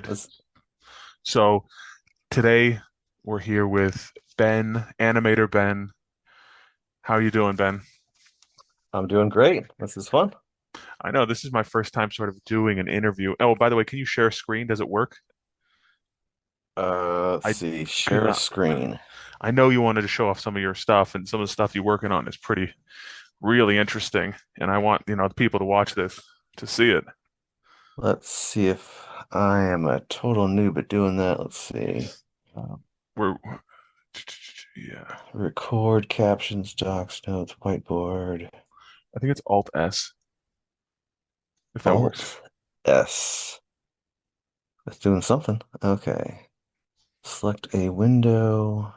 Let's, So today we're here with Ben, Animator Ben. How you doing, Ben? I'm doing great. This is fun. I know this is my first time sort of doing an interview. Oh, by the way, can you share a screen? Does it work? Let's I, see. because Share a screen. I know you wanted to show off some of your stuff, and some of the stuff you're working on is pretty, really interesting, and I want, the people to watch this to see it. Let's see if I am a total noob at doing that. Let's see. Um, we're, yeah, Record captions, docs, notes, whiteboard. I think it's Alt S if that works. Alt S. It's doing something. Okay. Select a window.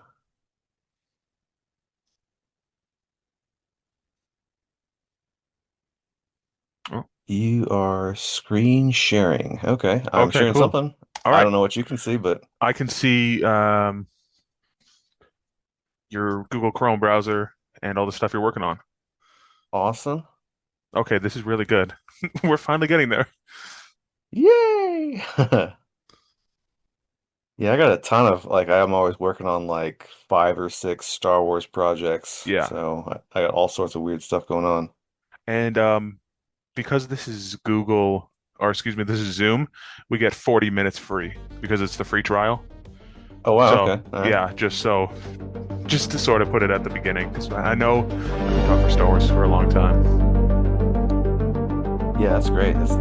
Oh, You are screen sharing. Okay. I'm okay, sharing cool. something. All I right, don't know what you can see, but I can see your Google Chrome browser and all the stuff you're working on. awesome. Okay, this is really good. We're finally getting there. Yay! Yeah, I got a ton of I'm always working on like 5 or 6 Star Wars projects, Yeah. so I got all sorts of weird stuff going on. And because this is Google, or excuse me, this is Zoom, we get 40 minutes free because it's the free trial. Oh wow, So, okay, all right. yeah, just to sort of put it at the beginning, 'cause I know I've been talking for Star Wars for a long time. Yeah, that's great. That's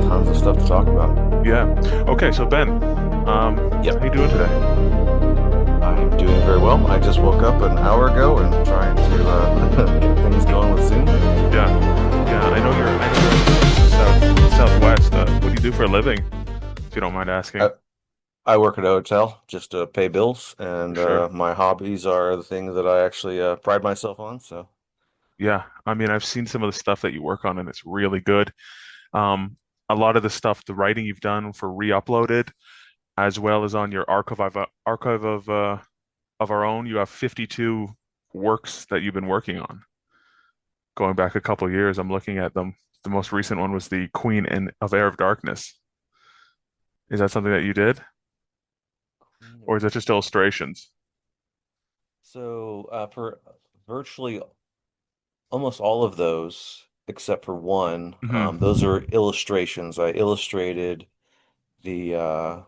tons of stuff to talk about. Yeah. Okay, so Ben, how Yep, you doing today? I'm doing very well. I just woke up an hour ago and trying to get things going with Zoom. Yeah. Yeah, I know you're Southwest. What do you do for a living, if you don't mind asking? I, I work at a hotel just to pay bills, and Sure. my hobbies are the things that I actually pride myself on. So. Yeah, I mean, I've seen some of the stuff that you work on, and it's really good. Um, a lot of the stuff, the writing you've done for re-uploaded, as well as on your archive of our own, you have 52 works that you've been working on, going back a couple of years. I'm looking at them. The most recent one was the Queen of Air of Darkness. Is that something that you did, Queen of or is it just illustrations? So for virtually almost all of those, except for one, Hmm. those are illustrations. I illustrated the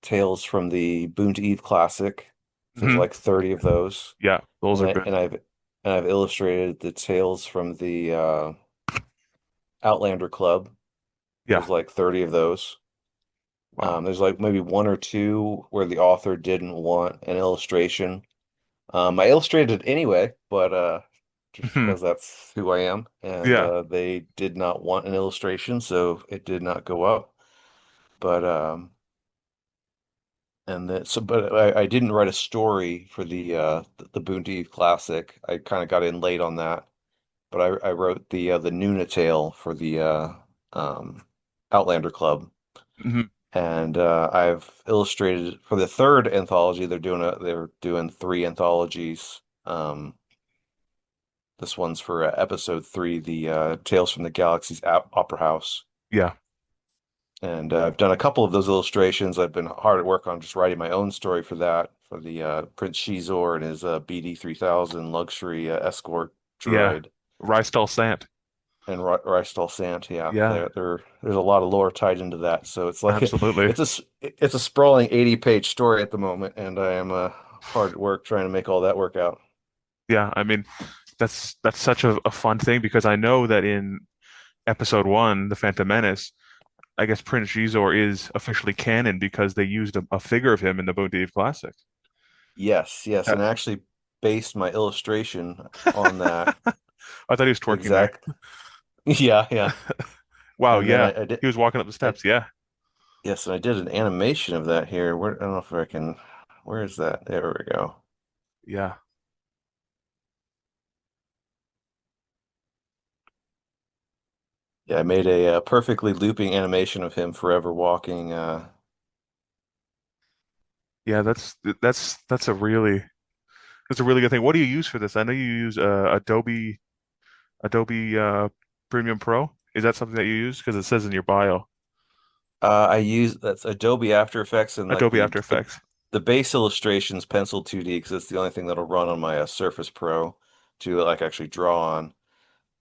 tales from the Boon to Eve Classic. So there's Hmm. like 30 of those, Yeah, those and are I good. and I've illustrated the tales from the Outlander Club. Yeah. There's like 30 of those. Wow. There's like maybe one or two where the author didn't want an illustration. I illustrated it anyway, but just Hmm. because that's who I am, and Yeah. they did not want an illustration, so it did not go up. But but I didn't write a story for the Boonty Classic. I kind of got in late on that, but I wrote the Nuna tale for the um, Outlander Club, Hmm. and I've illustrated for the third anthology. They're doing 3 anthologies. This one's for episode 3, the Tales from the Galaxy's Opera House. Yeah. And I've done a couple of those illustrations. I've been hard at work on just writing my own story for that, for the Prince Shizor and his BD 3000 luxury escort Yeah. droid, Rystal Sant. and Rystal Sant. Yeah, Yeah, there's a lot of lore tied into that. So it's like absolutely. it's a sprawling 80-page story at the moment, and I am hard at work trying to make all that work out. Yeah, I mean, that's such a fun thing because I know that in episode one, The Phantom Menace, I guess Prince Xizor is officially canon because they used a figure of him in the Bo Div Classic. Yes, yes, Uh, and I actually based my illustration on that I thought he was twerking there. exact. Yeah, yeah. Wow, And then yeah. I did, He was walking up the I steps. Yeah. yes, and I did an animation of that here. Where I don't know if I can. Where is that? There we go. Yeah. Yeah, I made a, perfectly looping animation of him forever walking. Yeah, that's a really good thing. What do you use for this? I know you use Adobe Premiere Pro. Is that something that you use? Because it says in your bio. I use that's Adobe After Effects and like Adobe the After the Effects. the base illustrations Pencil 2D because it's the only thing that'll run on my Surface Pro to like actually draw on.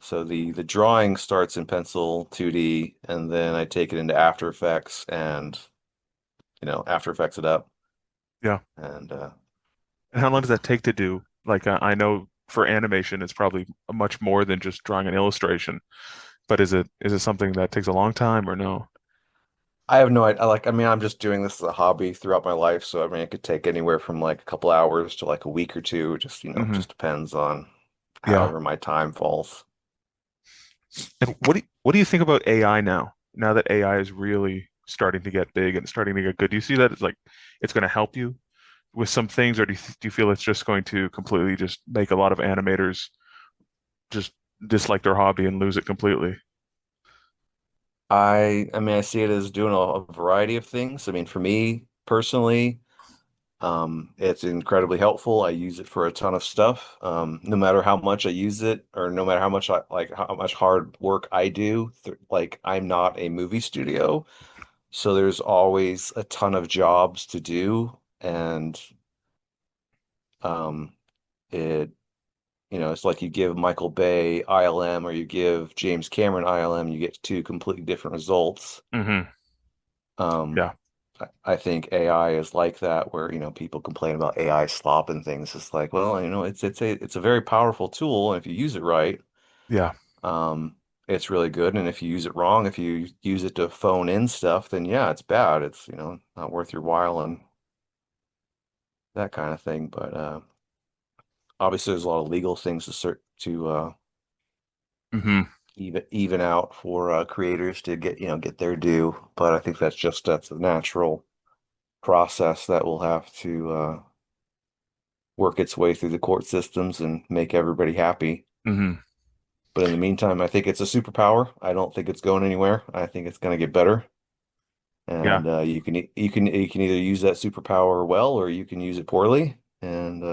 So the drawing starts in Pencil 2D and then I take it into After Effects and After Effects it up Yeah. and And how long does that take to do? Like, I know for animation, it's probably much more than just drawing an illustration. But is it something that takes a long time or no? I have no idea. Like, I mean, I'm just doing this as a hobby throughout my life, so I mean, it could take anywhere from like a couple hours to like a week or two. Just, Hmm. just depends on Yeah. however my time falls. And what do you think about AI now? Now that AI is really starting to get big and starting to get good, do you see that it's going to help you with some things, or do you feel it's just going to completely just make a lot of animators just dislike their hobby and lose it completely? I mean, I see it as doing a variety of things. I mean, for me personally, it's incredibly helpful. I use it for a ton of stuff. No matter how much I use it, or no matter how much how much hard work I do, like I'm not a movie studio. So there's always a ton of jobs to do, and um, it it's like you give Michael Bay ILM or you give James Cameron ILM, you get two completely different results. Hmm. Um, Yeah. I think AI is like that, where people complain about AI slop and things. It's like, well, it's a very powerful tool, and if you use it right, Yeah. um, it's really good. And if you use it wrong, if you use it to phone in stuff, then yeah, it's bad. It's not worth your while and that kind of thing. But obviously, there's a lot of legal things to Hmm. even out for creators to get their due. But I think that's a natural process that will have to work its way through the court systems and make everybody happy. Hmm. But in the meantime, I think it's a superpower. I don't think it's going anywhere. I think it's going to get better. Yeah. And you can either use that superpower well or you can use it poorly, and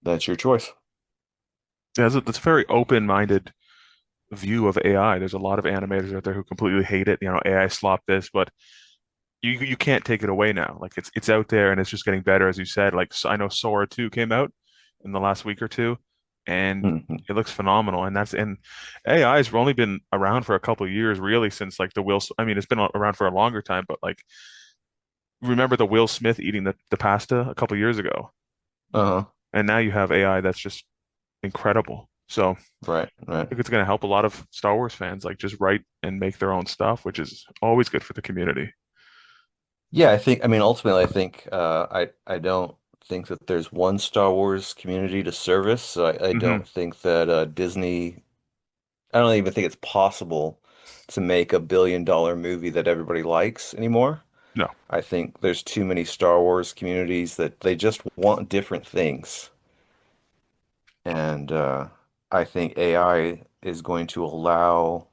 that's your choice. Yeah, that's a very open-minded view of AI. There's a lot of animators out there who completely hate it. AI slop this, but you can't take it away now. Like it's out there and it's just getting better, as you said. Like I know Sora 2 came out in the last week or two, and Mhm. it looks phenomenal. And AI has only been around for a couple of years, really, since like the Will. I mean, it's been around for a longer time, but like remember the Will Smith eating the pasta a couple of years ago, Uh-huh. and now you have AI that's just incredible. So I Right, right. think it's going to help a lot of Star Wars fans like just write and make their own stuff, which is always good for the community. Yeah, I mean, ultimately, I think I don't think that there's one Star Wars community to service. So I Hmm. don't think that Disney. I don't even think it's possible to make a $1 billion movie that everybody likes anymore. No. I think there's too many Star Wars communities that they just want different things, and I think AI is going to allow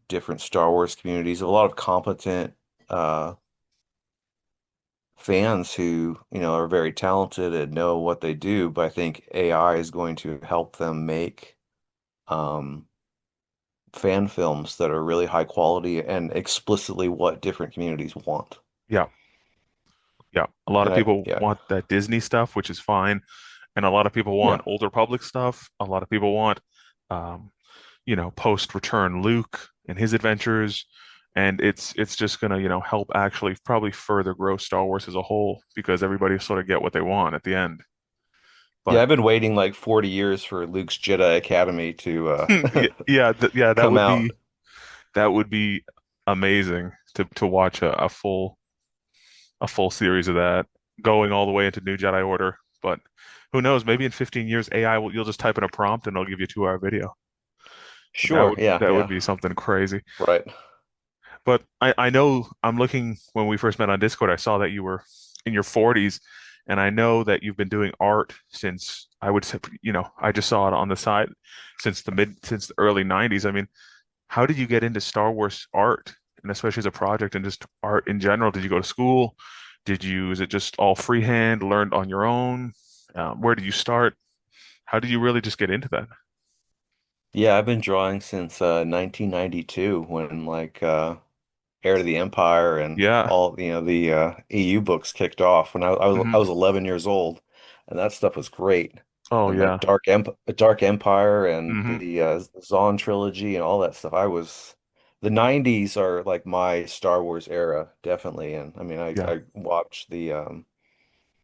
different Star Wars communities, a lot of competent uh, fans who, are very talented and know what they do, but I think AI is going to help them make um, fan films that are really high quality and explicitly what different communities want. Yeah. Yeah, a lot of And people yeah, want that Disney stuff, which is fine, and a lot of people want yeah, Old Republic stuff. A lot of people want, um, post-return Luke and his adventures, and it's just gonna, help actually probably further grow Star Wars as a whole because everybody sort of get what they want at the end. yeah. But I've been waiting like 40 years for Luke's Jedi Academy to yeah, yeah, that come would out. be amazing to watch a full series of that going all the way into New Jedi Order. But who knows? Maybe in 15 years, AI will you'll just type in a prompt and it'll give you a 2 hour video. And that Sure, would yeah, that would yeah, be something crazy. right. But I know I'm looking when we first met on Discord, I saw that you were in your 40s, and I know that you've been doing art since I would say, I just saw it on the side since the early 90s. I mean, how did you get into Star Wars art, and especially as a project and just art in general? Did you go to school? Is it just all freehand, learned on your own? Where did you start? How did you really just get into that? Yeah, I've been drawing since 1992 when like Heir to the Empire and Yeah. all, the EU books kicked off when I Hmm. was 11 years old, and that stuff was great. Oh And like yeah. Dark Empire and Hmm. the Zahn trilogy and all that stuff. The 90s are like my Star Wars era, definitely. And I mean, Yeah. I watched the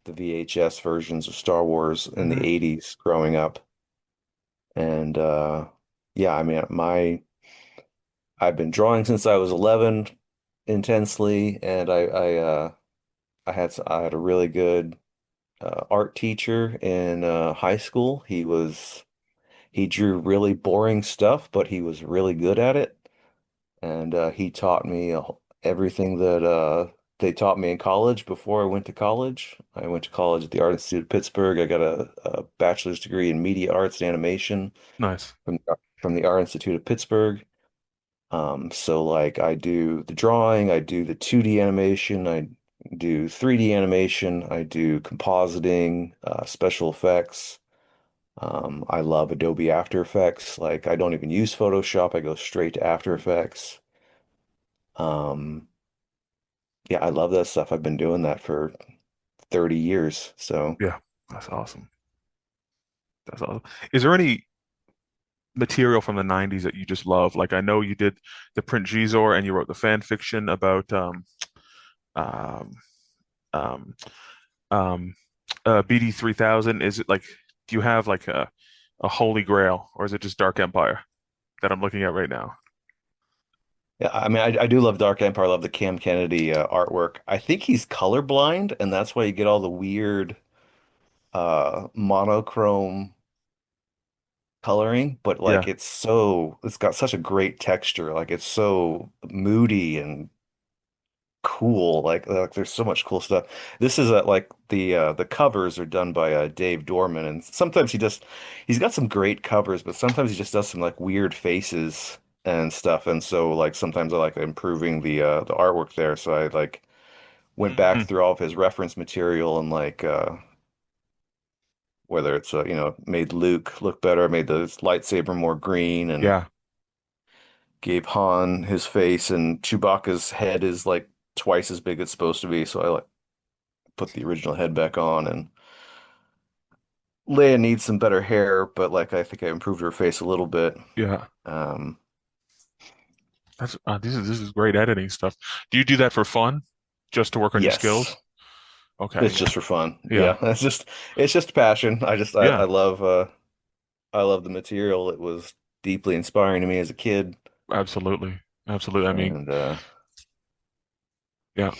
VHS versions of Star Wars in the Hmm. 80s growing up. And yeah, I mean, I've been drawing since I was 11 intensely, and I had a really good art teacher in high school. He drew really boring stuff, but he was really good at it, and he taught me everything that they taught me in college before I went to college. I went to college at the Art Institute of Pittsburgh. I got a bachelor's degree in media arts and animation Nice. from the Art Institute of Pittsburgh. So like I do the drawing, I do the 2D animation, I do 3D animation, I do compositing, special effects. I love Adobe After Effects. Like I don't even use Photoshop, I go straight to After Effects. Um, yeah, I love that stuff. I've been doing that for 30 years. So Yeah. That's awesome. That's awesome. Is there any material from the 90s that you just love? Like I know you did the Print Gizor and you wrote the fan fiction about um um um BD 3000. Is it like do you have like a holy grail or is it just Dark Empire that I'm looking at right now? yeah, I mean I do love Dark Empire. I love the Cam Kennedy artwork. I think he's colorblind, and that's why you get all the weird monochrome coloring, but like Yeah. it's got such a great texture. Like it's so moody and cool. Like there's so much cool stuff. This is like the covers are done by Dave Dorman, and sometimes he's got some great covers, but sometimes he just does some like weird faces and stuff. And so like sometimes I like improving the artwork there. So I like went back Hmm. through all of his reference material and like whether it's made Luke look better, made the lightsaber more green, and Yeah. gave Han his face, and Chewbacca's head is like twice as big as it's supposed to be. So I like put the original head back on, and Leia needs some better hair, but like I think I improved her face a little bit. Yeah. Um, That's this is great editing stuff. Do you do that for fun? Just to work on your yes, skills? Okay, it's yeah. just for fun. Yeah. Yeah, it's just passion. Yeah. I love the material. It was deeply inspiring to me as a kid, Absolutely. Absolutely. I mean, and yeah.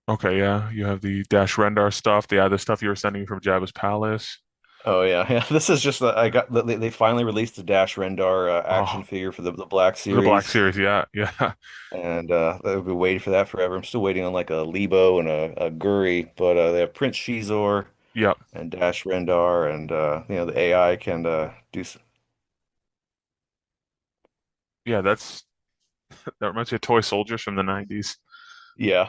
Okay, yeah. You have the Dash Rendar stuff, the other stuff you were sending from Jabba's palace. oh yeah, yeah. This is just I got they finally released the Dash Rendar action Oh, figure for the Black the Black Series. Series, yeah, yeah. And I've been waiting for that forever. I'm still waiting on like a Lebo and a Guri, but they have Prince Shizor Yep. and Dash Rendar, and the AI can Yeah, that reminds me of toy soldiers from the 90s. yeah,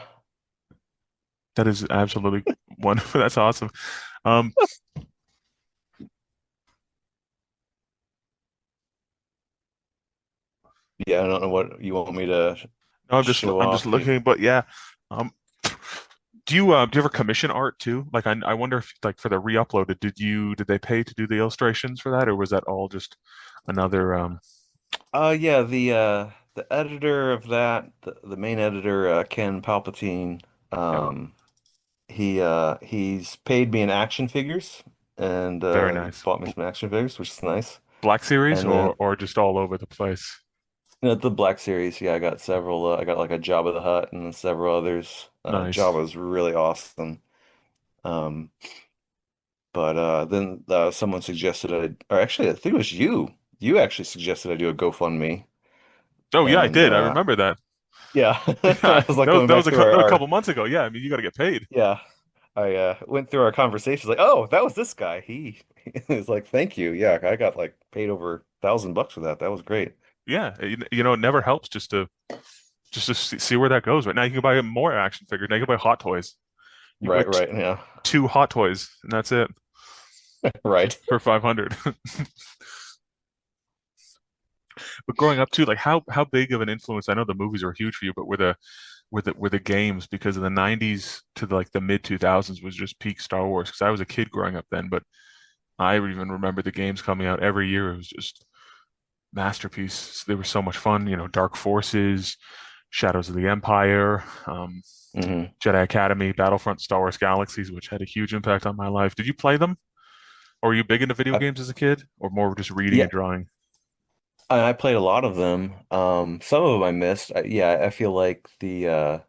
That is absolutely wonderful. That's awesome. Um, yeah. I don't know what you want me to no, show I'm just off. looking, but yeah. Um, do you ever commission art too? Like I wonder if like for the re-uploaded, did they pay to do the illustrations for that, or was that all just another Yeah, the editor of that, the main editor, Ken Palpatine, yeah, um, he's paid me in action figures, and very he nice. bought me some action figures, which is nice. Black Series And then or just all over the place? the Black Series, yeah, I got several. I got like a Jabba the Hutt and several others. Nice. Jabba's really awesome. Um, but then someone suggested or actually, I think it was you. You actually suggested I do a GoFundMe, Oh yeah, I and did. I remember that. yeah, Yeah, I was like that was going that was back a through that was a our couple months ago. Yeah, I mean you got to get paid. yeah. I went through our conversations like, oh, that was this guy. He is like, thank you. Yeah, I got like paid over $1,000 for that. That was great. Yeah, it never helps just to see where that goes. Right now, you can buy more action figures. Now you can buy Hot Toys. You can buy Right, right, yeah, two Hot Toys, and that's it right. for 500. But growing up too, like how big of an influence? I know the movies were huge for you, but were the games because in the '90s to like the mid 2000s was just peak Star Wars. Because I was a kid growing up then, but I even remember the games coming out every year. It was just masterpiece. They were so much fun. Dark Forces, Shadows of the Empire, Hmm. Jedi Academy, Battlefront, Star Wars Galaxies, which had a huge impact on my life. Did you play them? Or were you big into video games as a kid, or more just reading Yeah, and drawing? I played a lot of them. Some of them I missed. Yeah, I feel like the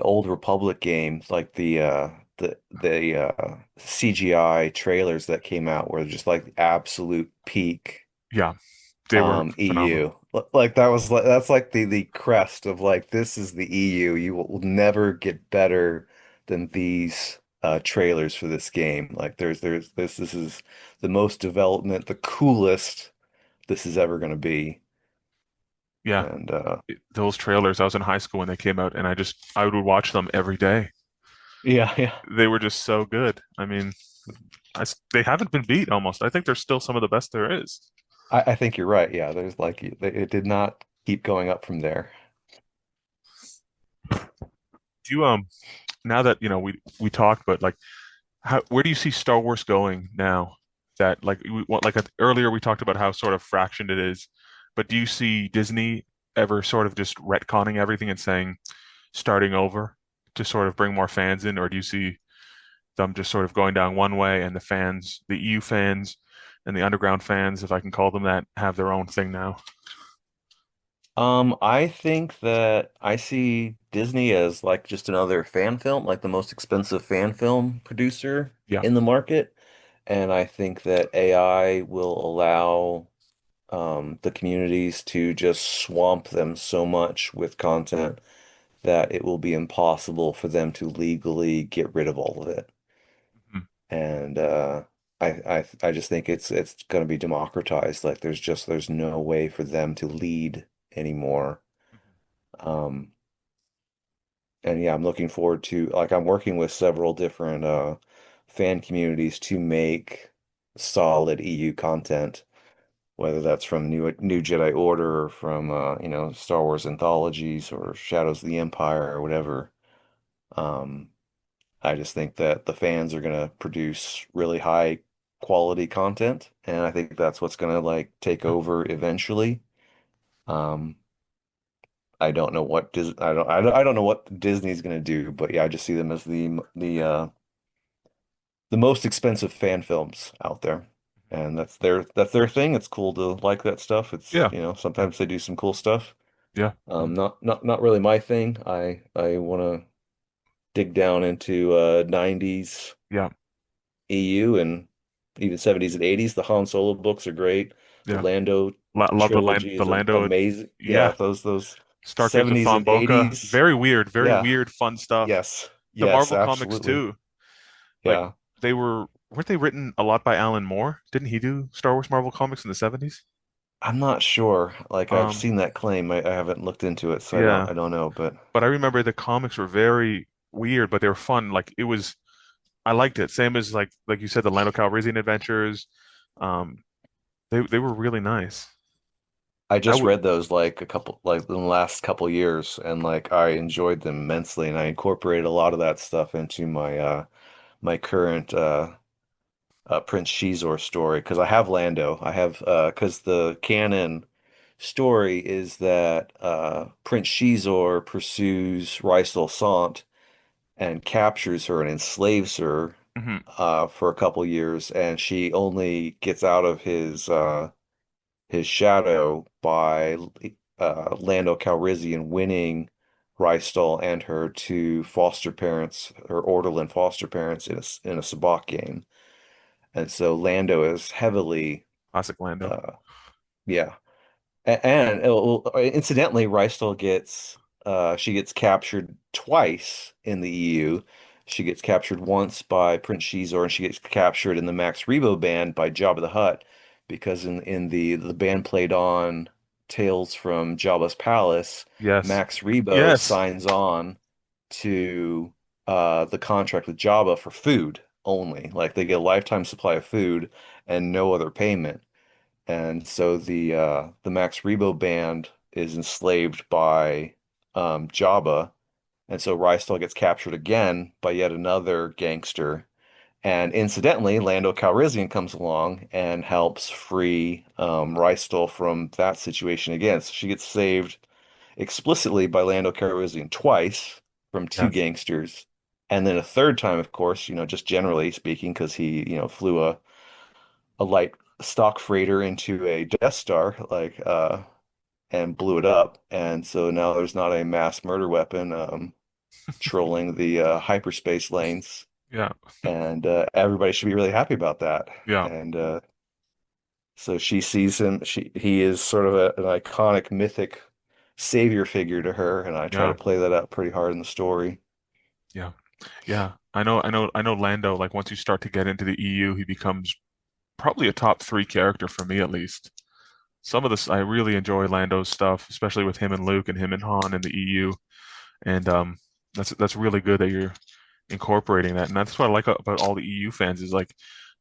old Republic games, like the CGI trailers that came out, were just like absolute peak Yeah, they were phenomenal. EU. Like that's like the crest of like this is the EU. You will never get better than these trailers for this game. Like this is the most development, the coolest this is ever going to be. Yeah, And those trailers. I was in high school when they came out, and I would watch them every day. yeah, yeah. They were just so good. I mean, they haven't been beat almost. I think they're still some of the best there is. I think you're right. Yeah, there's like it did not keep going up from there. Do you now that we talked, but like how where do you see Star Wars going now? That like earlier we talked about how sort of fractioned it is, but do you see Disney ever sort of just retconning everything and saying starting over to sort of bring more fans in, or do you see them just sort of going down one way and the fans, the EU fans and the underground fans, if I can call them that, have their own thing now? I think that I see Disney as like just another fan film, like the most expensive fan film producer Yeah. in the market. And I think that AI will allow the communities to just swamp them so much with content that it will be impossible for them to legally get rid of all of it. Mhm. And I just think it's going to be democratized. Like there's no way for them to lead anymore. Um, and yeah, I'm looking forward to like I'm working with several different fan communities to make solid EU content, whether that's from New Jedi Order or from Star Wars anthologies or Shadows of the Empire or whatever. Um, I just think that the fans are gonna produce really high quality content, and I think that's what's gonna like take over eventually. Um, I don't know what I don't know what Disney's gonna do, but yeah, I just see them as the most expensive fan films out there. And that's their thing. It's cool to like that stuff. It's, Yeah. Yeah. sometimes they do some cool stuff. Yeah. Yeah. Not really my thing. I want to dig down into 90s Yeah. EU and even 70s and 80s. The Han Solo books are great. The Yeah. Lando Love trilogy the is Lando. amazing. Yeah, Yeah. those Star Takes with 70s Thom and Boca. 80s. Very Yeah. weird, fun stuff. Yes. The Yes, Marvel comics absolutely. too. Like Yeah. weren't they written a lot by Alan Moore? Didn't he do Star Wars Marvel comics in the '70s? I'm not sure. Like I've Um, seen that claim. I haven't looked into it, so yeah, I don't know, but but I remember the comics were very weird, but they were fun. Like it was, I liked it. Same as like you said, the Lando Calrissian adventures. Um, they were really nice. I I just would, read those like a couple like in the last couple years and like I enjoyed them immensely and I incorporated a lot of that stuff into my current Prince Shizor story because I have Lando. I have because the canon story is that Prince Shizor pursues Rysel Sant and captures her and enslaves her mhm. for a couple years, and she only gets out of his shadow by Lando Calrissian winning Rystal and her to foster parents, her Ortolan foster parents in a sabacc game. And so Lando is heavily, Classic Lando. uh, yeah. And incidentally, Rystal gets she gets captured twice in the EU. She gets captured once by Prince Shizor, and she gets captured in the Max Rebo band by Jabba the Hutt, because in the band played on Tales from Jabba's Palace, Yes, Max Rebo yes. signs on to the contract with Jabba for food only. Like they get a lifetime supply of food and no other payment. and so the Max Rebo band is enslaved by Jabba, and so Rystal gets captured again by yet another gangster. And incidentally, Lando Calrissian comes along and helps free Rystal from that situation again. So she gets saved explicitly by Lando Calrissian twice from two Yeah. gangsters. And then a third time, of course, just generally speaking, because he, flew a light stock freighter into a Death Star, and blew it up. And so now there's not a mass murder weapon trolling the hyperspace lanes. Yeah. And everybody should be really happy about that. Yeah. And so she sees him. He is sort of an iconic, mythic savior figure to her, and I try to Yeah. play that out pretty hard in the story. Yeah. Yeah. I know Lando, like once you start to get into the EU, he becomes probably a top three character for me at least. Some of this I really enjoy Lando's stuff, especially with him and Luke and him and Han in the EU. And that's really good that you're incorporating that. And that's what I like about all the EU fans is like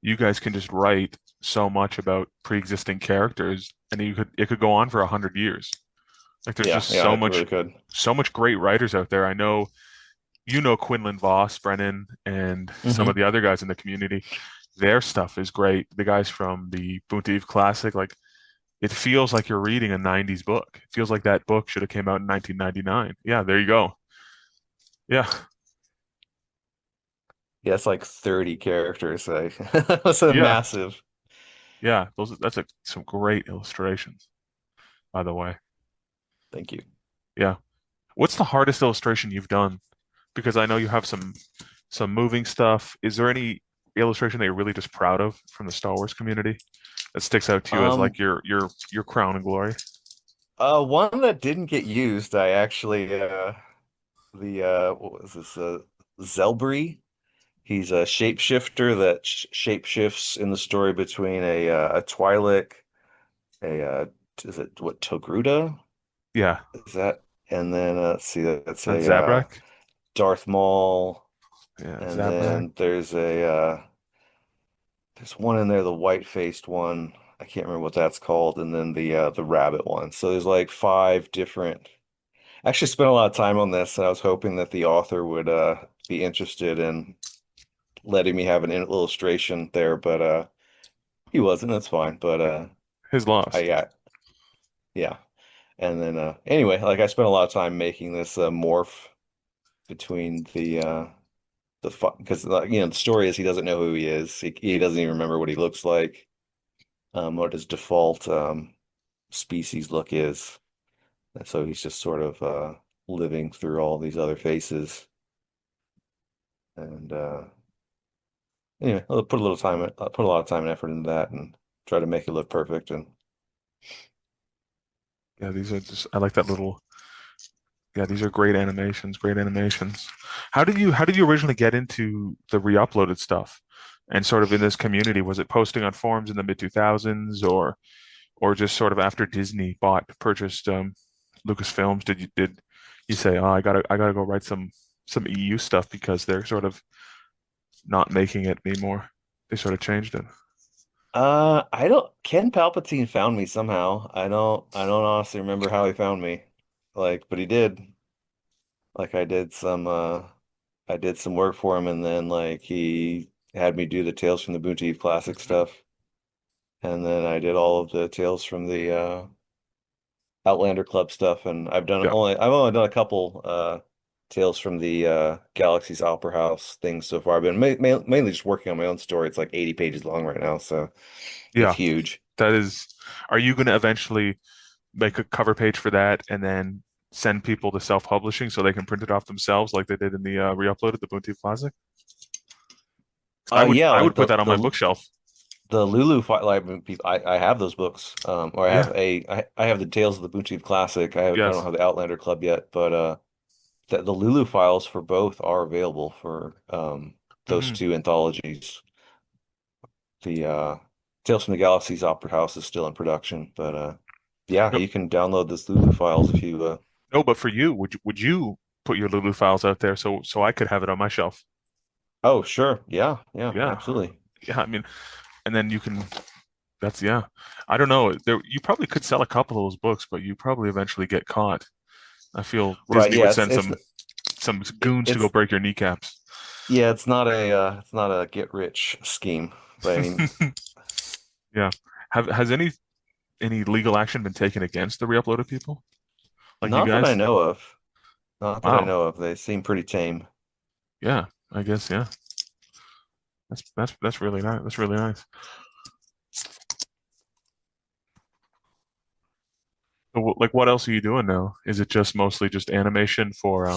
you guys can just write so much about pre-existing characters and it could go on for 100 years. Like there's Yeah, just yeah, it really could. so much great writers out there. I know you know Quinlan Voss, Brennan, and some of Hmm. the other guys in the community. Their stuff is great. The guys from the Boonty Classic, like it feels like you're reading a 90s book. It feels like that book should have came out in 1999. Yeah, there you go. Yeah, Yeah, it's like 30 characters. Like, that's a yeah, massive. yeah. That's some great illustrations, by the way. Thank you. Yeah. What's the hardest illustration you've done? Because I know you have some moving stuff. Is there any illustration that you're really just proud of from the Star Wars community that sticks out to you as Um, like your crown and glory? one that didn't get used, I actually the what was this? Zelbri. He's a shapeshifter that shapeshifts in the story between a Twi'lek, a is it what Togruta Yeah. is that? And then let's see, that's That a Zabrak? Darth Maul, Yeah, and Zabrak. then there's one in there, the white-faced one. I can't remember what that's called, and then the rabbit one. So there's like five different. I actually spent a lot of time on this, and I was hoping that the author would be interested in letting me have an illustration there, but he wasn't. That's fine. But His I lost. yeah, yeah. And then anyway, like I spent a lot of time making this morph between the because the story is he doesn't know who he is. He doesn't even remember what he looks like, what his default species look is. And so he's just sort of living through all these other faces. And anyway, I'll put a little time, put a lot of time and effort into that, and try to make it look perfect. And Yeah, these are just I like that little yeah, these are great animations, great animations. How did you originally get into the re-uploaded stuff? And sort of in this community, was it posting on forums in the mid 2000s or just sort of after Disney purchased Lucasfilms, did you say, "Oh, I gotta go write some EU stuff because they're sort of not making it anymore." They sort of changed it. I don't. Ken Palpatine found me somehow. I don't honestly remember how he found me. Like, but he did. Like, I did some work for him, and then like he had me do the Tales from the Boonty Classic Hmm. stuff, and then I did all of the Tales from the Outlander Club stuff, and Yeah. I've only done a couple Tales from the Galaxy's Opera House things so far. I've been mainly just working on my own story. It's like 80 pages long right now, so it's Yeah. huge. That is, are you going to eventually make a cover page for that and then send people to self-publishing so they can print it off themselves like they did in the re-uploaded the Ubuntu Classic? 'Cause Yeah, I like would put that on my bookshelf. the Lulu fight like I have those books. Or Yeah. I have the Tales of the Boonty Classic. I don't Yes. have the Outlander Club yet, but the Lulu files for both are available for those Hmm. two anthologies. The Tales from the Galaxy's Opera House is still in production, but yeah, No, you can download this Lulu files if you no, but for you, would you put your Lulu files out there so I could have it on my shelf? oh, sure. Yeah, yeah, Yeah. absolutely. Yeah, I mean, and then you can. That's yeah. I don't know. There, you probably could sell a couple of those books, but you probably eventually get caught. I feel Right, Disney yeah, would send some goons to go it's break your kneecaps. yeah, it's not a get rich scheme by any means. Yeah. Has any legal action been taken against the re-uploaded people? Like you Not that I guys? know of. Not that I Wow. know of. They seem pretty tame. Yeah, I guess yeah. That's really nice. That's really nice. So, like, what else are you doing now? Is it just mostly just animation for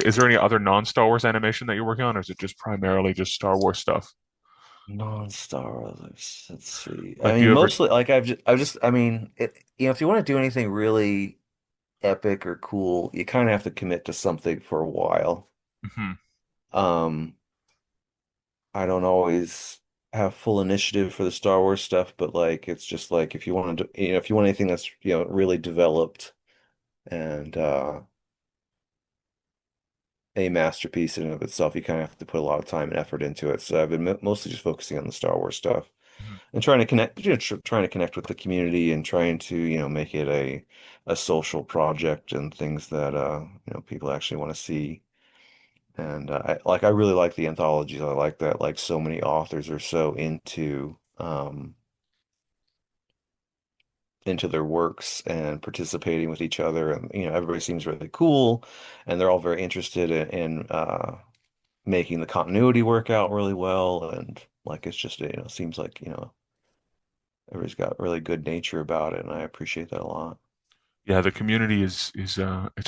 is there any other non-Star Wars animation that you're working on, or is it just primarily just Star Wars stuff? Non-Star Wars. Let's see. I Like, do mean, you ever? mostly like I mean, if you want to do anything really epic or cool, you kind of have to commit to something for a while. Mhm. Um, I don't always have full initiative for the Star Wars stuff, but like it's just like if you want to, if you want anything that's, really developed and a masterpiece in and of itself, you kind of have to put a lot of time and effort into it. So I've been mostly just focusing on the Star Wars stuff Mhm. and trying to connect, trying to connect with the community and trying to, make it a social project and things that people actually want to see. And I really like the anthologies. I like that like so many authors are so into their works and participating with each other, and everybody seems really cool, and they're all very interested in making the continuity work out really well, and like it's just seems like everybody's got really good nature about it, and I appreciate that a lot. Yeah, the community is it's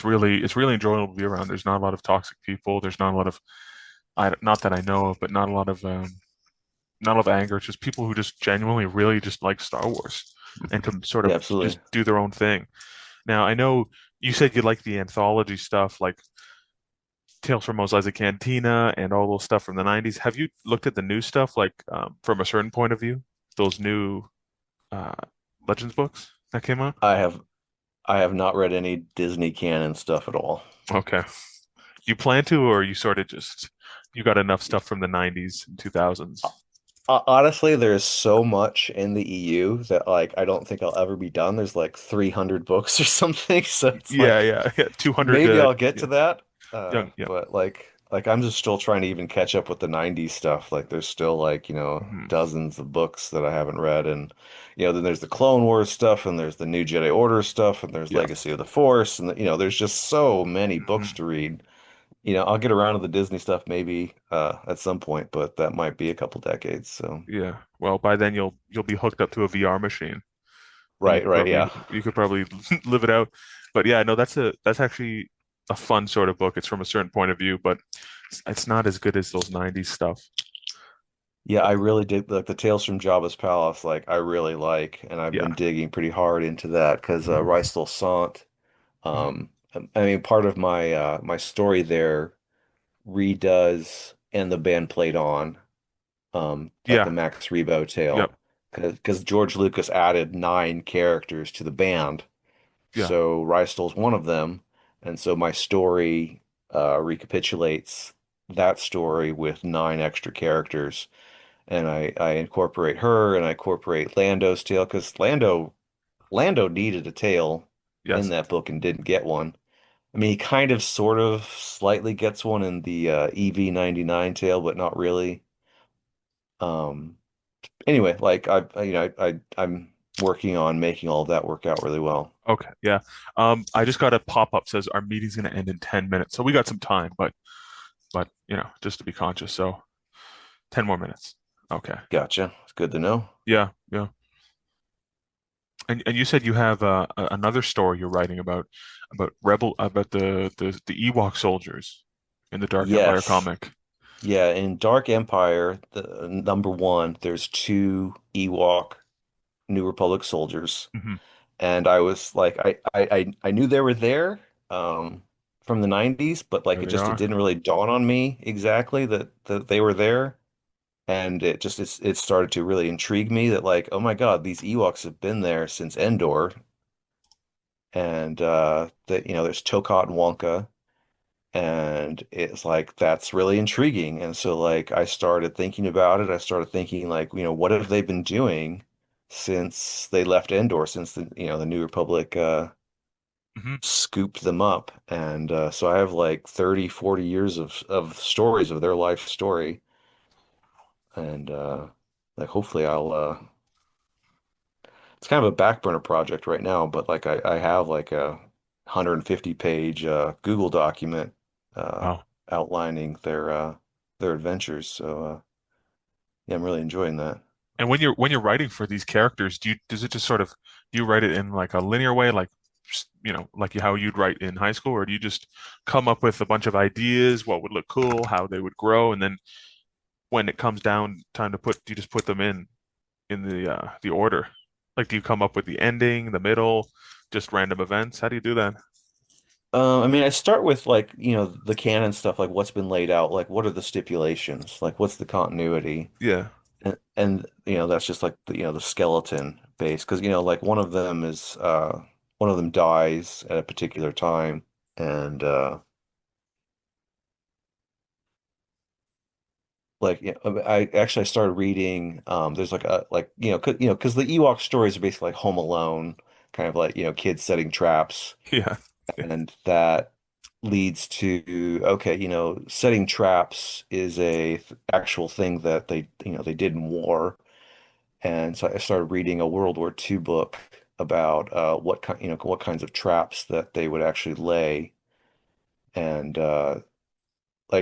really enjoyable to be around. There's not a lot of toxic people. There's not a lot of not that I know of, but not a lot of anger. It's just people who just genuinely really just like Star Wars and can sort Yeah, of absolutely. just do their own thing. Now, I know you said you like the anthology stuff, like Tales from Mos Eisley Cantina and all those stuff from the 90s. Have you looked at the new stuff, like from a certain point of view? Those new uh, Legends books that came out? I have I have not read any Disney canon stuff at all. Okay. You plan to, or you sort of just, you got enough stuff from the 90s and 2000s? Honestly, there's so much in the EU that like I don't think I'll ever be done. There's like 300 books or something, so it's Yeah, like yeah, yeah. 200, maybe I'll get yeah, to that. yeah. But like I'm just still trying to even catch up with the 90s stuff. Like there's still like, Hmm. dozens of books that I haven't read, and then there's the Clone Wars stuff, and there's the New Jedi Order stuff, and there's Yeah. Legacy of the Force, and there's just so many books Hmm. to read. I'll get around to the Disney stuff maybe at some point, but that might be a couple decades. So Yeah. Well, by then you'll be hooked up to a VR machine and right, right, yeah. you could probably live it out. But yeah, no, that's actually a fun sort of book. It's from a certain point of view, but it's not as good as those 90s stuff. Yeah, I really did like the Tales from Jabba's Palace, like I really like, and I've Yeah. been digging pretty hard into that because Rystal Sant, Mhm. I mean part of my story there redoes and the band played on like the Yeah. Max Rebo Yep. tale because George Lucas added 9 characters to the band. Yeah. So Rystal's one of them, and so my story recapitulates that story with 9 extra characters, and I incorporate her and I incorporate Lando's tale because Lando needed a tale in Yes. that book and didn't get one. I mean, he kind of sort of slightly gets one in the EV-99 tale, but not really. Um, anyway, like I'm working on making all of that work out really well. Okay. Yeah. I just got a pop-up says our meeting's gonna end in 10 minutes. So we got some time, but just to be conscious. So 10 more minutes. Okay. Gotcha. It's good to know. Yeah, yeah. And you said you have another story you're writing about the Ewok soldiers in the Dark Empire Yes. comic. Yeah, in Dark Empire, the number one, there's 2 Ewok New Republic soldiers. Hmm. And I was like I knew they were there um from the 90s, but like There they it are. didn't really dawn on me exactly that they were there. And it started to really intrigue me that like, oh my God, these Ewoks have been there since Endor. And that there's Tokat and Wonka, and it's like that's really intriguing. And so like I started thinking about it. I started thinking like, what have they been doing since they left Endor, since the New Republic Hmm. scooped them up. And so I have like 30, 40 years of stories of their life story. And like hopefully I'll it's kind of a back burner project right now, but like I have like a 150 page Google document uh Wow. outlining their adventures. So yeah, I'm really enjoying that. And when you're writing for these characters, does it just sort of do you write it in like a linear way, like like how you'd write in high school, or do you just come up with a bunch of ideas, what would look cool, how they would grow, and then when it comes down time to put, do you just put them in the order? Like, do you come up with the ending, the middle, just random events? How do you do that? I mean, I start with like, the canon stuff, like what's been laid out, like what are the stipulations, like what's the continuity, Yeah. and that's just like the skeleton base, because like one of them dies at a particular time, and like I started reading. There's like a like because the Ewok stories are basically like Home Alone, kind of like kids setting traps. Yeah. Yeah. And that leads to, okay, setting traps is a actual thing that they did in war. And so I started reading a World War II book about what kinds of traps that they would actually lay. And I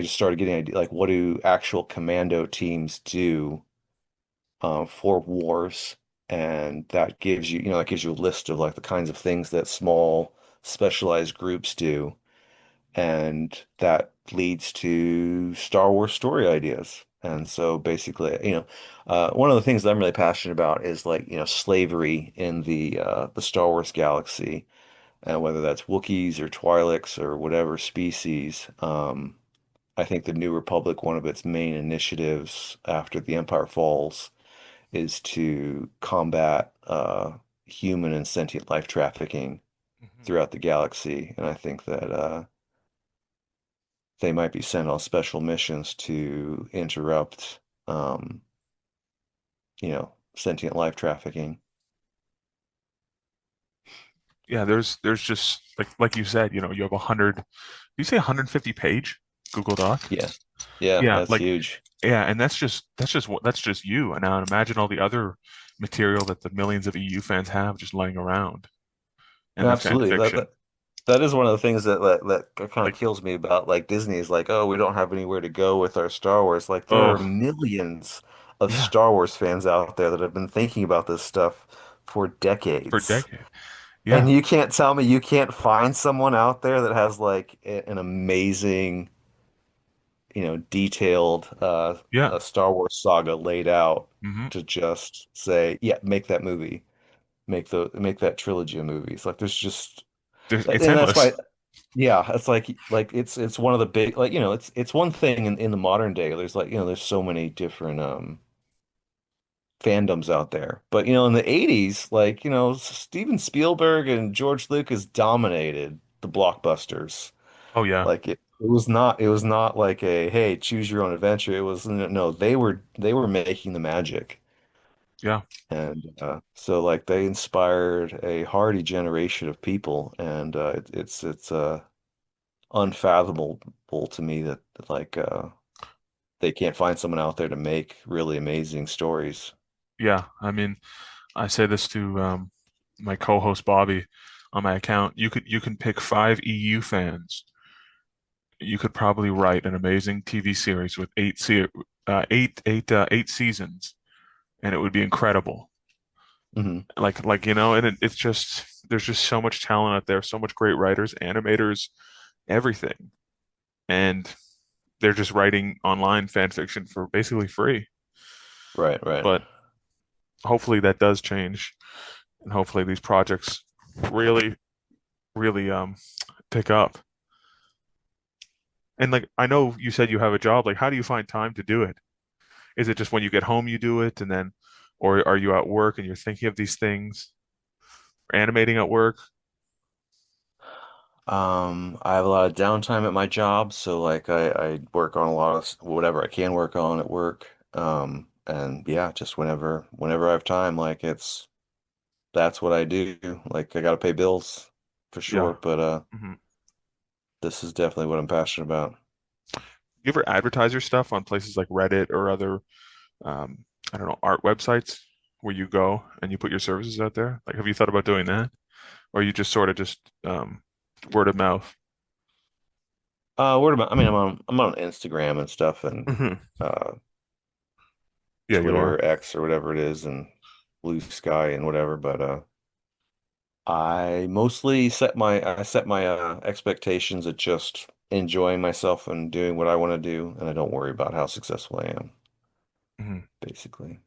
just started getting idea like what do actual commando teams do for wars? And that gives you a list of like the kinds of things that small specialized groups do. And that leads to Star Wars story ideas. And so basically, one of the things that I'm really passionate about is like, slavery in the Star Wars galaxy, and whether that's Wookiees or Twi'leks or whatever species. I think the New Republic, one of its main initiatives after the Empire falls, is to combat human and sentient life trafficking Mhm. throughout the galaxy. And I think that they might be sent on special missions to interrupt, sentient life trafficking. Yeah, there's just like you said, you have 100, you say 150 page Google Doc? Yeah. Yeah, Yeah, that's like huge. yeah, and that's just you. And now imagine all the other material that the millions of EU fans have just laying around and No, the fan absolutely. That, fiction. that that is one of the things that kind of Like, kills me about like Disney is like, oh, we don't have anywhere to go with our Star Wars. Like there are oh, millions of yeah, Star Wars fans out there that have been thinking about this stuff for for decades. decades. Yeah, And you can't tell me you can't find someone out there that has like an amazing detailed yeah. a Star Wars saga laid out Hmm. to just say, yeah, make that movie, make that trilogy of movies. Like there's just, It's and that's endless. why, yeah, it's like it's one of the big like it's one thing in the modern day. There's like there's so many different fandoms out there, but in the 80s, like Steven Spielberg and George Lucas dominated the blockbusters. Oh yeah, Like it was not like a hey, choose your own adventure. It was no, they were making the magic. yeah, And so like they inspired a hardy generation of people, and it's unfathomable to me that like they can't find someone out there to make really amazing stories. yeah. I mean, I say this to my co-host Bobby on my account. You can pick five EU fans. You could probably write an amazing TV series with eight seasons, and it would be incredible. Hmm. And it's just there's just so much talent out there, so much great writers, animators, everything, and they're just writing online fan fiction for basically free. Right, right. But hopefully that does change, and hopefully these projects really, really pick up. And like I know you said you have a job. Like, how do you find time to do it? Is it just when you get home you do it, and then, or are you at work and you're thinking of these things, animating at work? I have a lot of downtime at my job, so like I work on a lot of whatever I can work on at work. And yeah, just whenever I have time, like that's what I do. Like I gotta pay bills for sure, Yeah. but Hmm. this is definitely what I'm passionate about. You ever advertise your stuff on places like Reddit or other, um, I don't know, art websites where you go and you put your services out there? Like, have you thought about doing that, or you just sort of just word of mouth? Word about, I mean, I'm on Instagram and stuff and Hmm. uh Yeah, you are. Twitter, X or whatever it is, and Blue Sky and whatever, but I set my expectations at just enjoying myself and doing what I want to do, and I don't worry about how successful I am, Hmm. basically.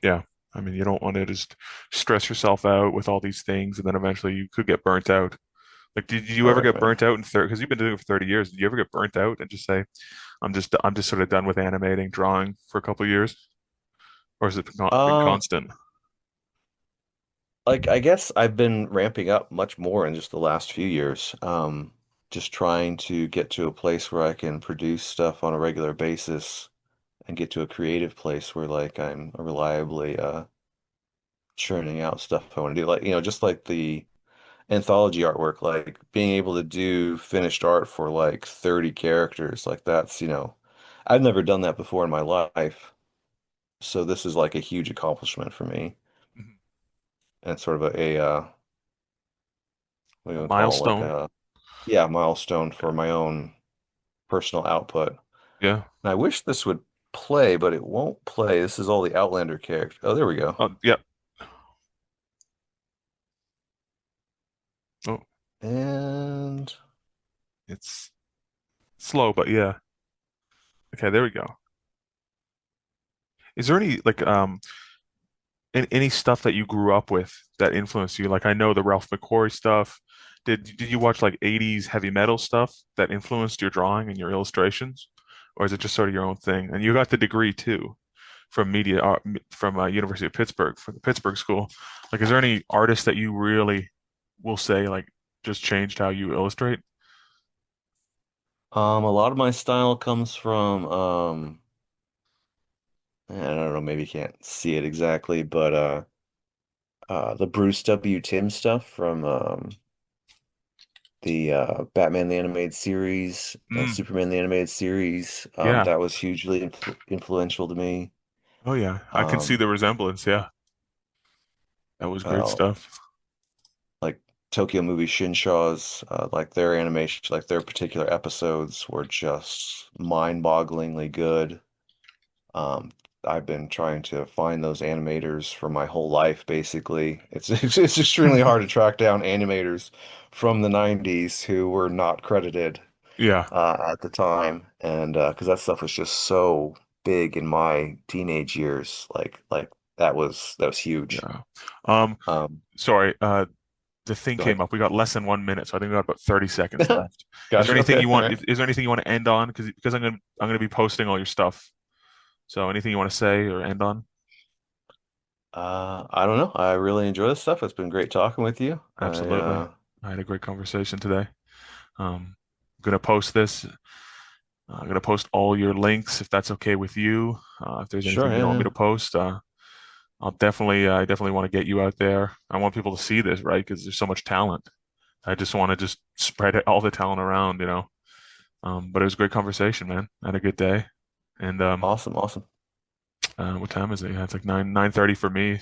Yeah. I mean, you don't want to just stress yourself out with all these things, and then eventually you could get burnt out. Like, did you ever Right, get right. burnt out in 30? Because you've been doing it for 30 years. Did you ever get burnt out and just say, I'm just sort of done with animating, drawing for a couple of years, or has it been Uh, constant? like I guess I've been ramping up much more in just the last few years. Just trying to get to a place where I can produce stuff on a regular basis and get to a creative place where like I'm reliably churning out stuff I want to do. Like, just like the anthology artwork, like being able to do finished art for like 30 characters, like I've never done that before in my life. So this is like a huge accomplishment for me Mhm. and sort of what do A you call it? Like milestone. yeah, milestone Yeah. for my own personal output. Yeah. And I wish this would play, but it won't play. This is all the Outlander characters. Oh, there we go. Yeah. Oh, And it's slow, but yeah. Okay, there we go. Is there any like any stuff that you grew up with that influenced you? Like I know the Ralph McQuarrie stuff. Did you watch like 80s heavy metal stuff that influenced your drawing and your illustrations? Or is it just sort of your own thing? And you got the degree too from media art from University of Pittsburgh, from the Pittsburgh School. Like, is there any artist that you really will say like just changed how you illustrate? a lot of my style comes from I don't know, maybe you can't see it exactly, but the Bruce W. Timm stuff from the Batman the Animated Series and Mm, Superman the Animated Series. yeah. That was hugely influential to me. Oh yeah. I can see Um, the resemblance. Yeah. That was great well, stuff. like Tokyo Movie Shinshaw's, like their animation, like their particular episodes were just mind-bogglingly good. Um, I've been trying to find those animators for my whole life, basically. It's extremely hard to track down animators from the 90s who were not credited Yeah. at the time, and because that stuff was just so big in my teenage years, like that was huge. Yeah. Um, Um, sorry, the thing Go came ahead. up. We got less than 1 minute, so I think we got about 30 seconds left. Is there Gotcha. anything Okay. you All want, right. is there anything you want to end on? Because I'm gonna be posting all your stuff. So anything you want to say or end on? I don't know. I really enjoy this stuff. It's been great talking with you. Absolutely. I had a great conversation today. I'm gonna post this. I'm gonna post all your links if that's okay with you. If there's Sure, anything you yeah, don't want me yeah. to post, I definitely want to get you out there. I want people to see this, right? Because there's so much talent. I just want to just spread all the talent around, you know. But it was a great conversation, man. I had a good day. And Awesome, awesome. what time is it? Yeah, it's like 9:30 for me.